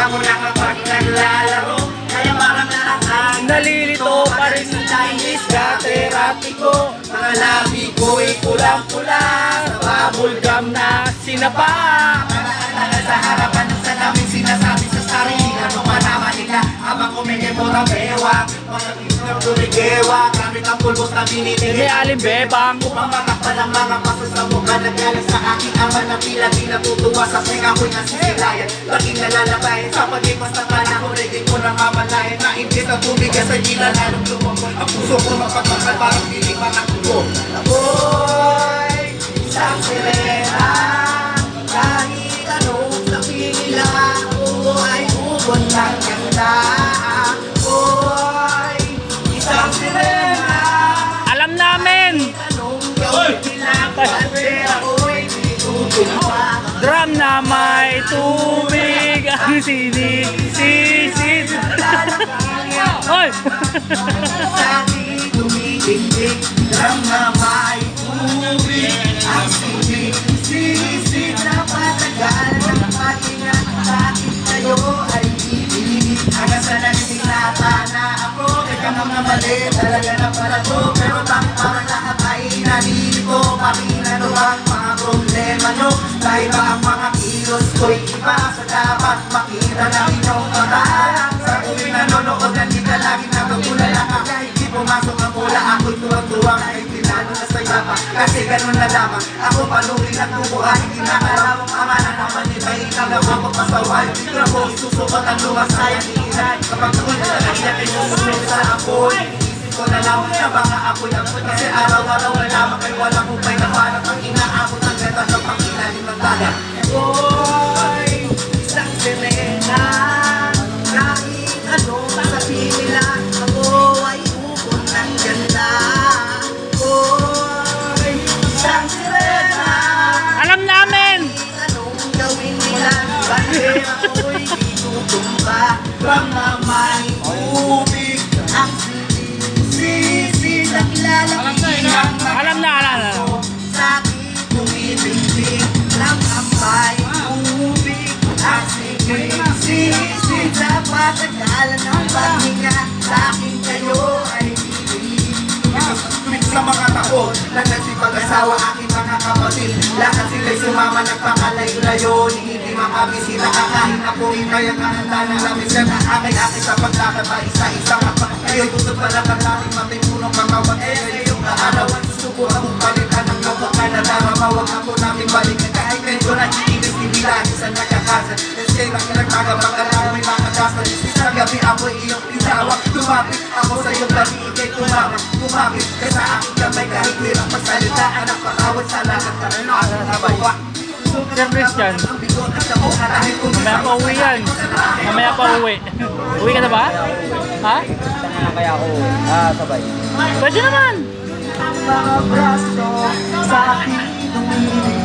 ako na kapag naglalaro. Kaya parang lahat Nalilito pa rin sa Chinese katerati ko. Mga labi ko'y pulang-pula sa bubble gum na sinapa. Nalala sa harapan ng salamin, sinasabi sa sarili ano pa naman nila habang kumikipot ang bewang. Mga tingnan tuligewa, gamit ang pulbos na May binibigay alimbebang. upang makapal ang mga paso sa mukha. Nagaling sa aking ama na tila-di natutuwa sa singa ko'y nasisilayan. Laking nalalabayan sa pag-ipas ng panahon, hindi ko na mamalayan na hindi na tumigas sa gila lalong lumabot. Ang puso ko mapagmahal parang piling mga kuko. Ako'y isang sirena, kahit anong sabihin nila, ako ay ubod ng ganda. Ako'y isang sirena, Alam namin. anong gawin nila, kasi ako'y tutulpa. Drum na may tubig ang sinisisid. Oy! Sa aking tumitigtig, lang na may tubig ang sinisig na patagal ng patinga sa akin kayo ay ibig. Hanggang sa nagsilata na ako, teka mga mali, talaga na pala to. Pero bakit parang lahat ay nalilito? Pakinano ang mga problema nyo? Dahil ba ang mga kilos ko'y iba sa dapat makita ng inyong mata? Sa tuwing nanonood na di ka laging natutulala ka. Hindi pumasok ang pula, ako'y tuwang-tuwa kahit tinalo na sa yapa. Kasi ganun na lamang, ako panuloy na tubuhan. Hindi nakalawang ama na naman iba'y nagawang ko pasaway. Tignan ko isusukot ang lumasaya ni Ilan. Kapag ako'y nalagyan ay susunod sa apoy. Iisip ko na lamang na baka ako'y apoy. Kasi araw-araw na lamang ay walang upay na parang ang inaabot ng ganda sa pangilalim ng dagat. Ako'y isang sirena, kahit anong sabihin nila, ako ay ubod ng ganda. Ako'y isang sirena, Alam namin. anong gawin nila, bakit ako'y titutumba. Mga may tubig ang sinisisi na kilala Alam na. sa akin tumibig lang ang may tubig ang sinisisi sa patagalan ng paghinga sa akin kayo ay ibig. Sa mga taon na nagsipag-asawa aking mga kapatid, lahat sila'y sumama nagpakalayo-layo, hindi makabisita akahin na pumimay ang kahanda ng lamis yan aking sa paglakad pa isa-isa ka. Ngayon gusto pala ka namin matipunong mga watay ngayong kaarawan. Gusto ko akong balikan ng loko ka na daramawag ako namin balikan. Kahit ganito na iinis hindi lagi sa nagkakasan. Kasi nakilagtagabang ka lang may makakasan. Sa gabi ako'y iyong tinawag, tumapit ako sa iyong gabi ikay tumawag. Kumapit ka sa aking kamay kahit hirap magsalita. Anak patawad sa lahat ka na nakakabawa. Sir Christian, mamaya pa uwi yan. Mamaya pa uwi. Uwi ka na ba? Ha? Kaya ako, sabay. Pwede naman. Mga braso sa aking tumibig.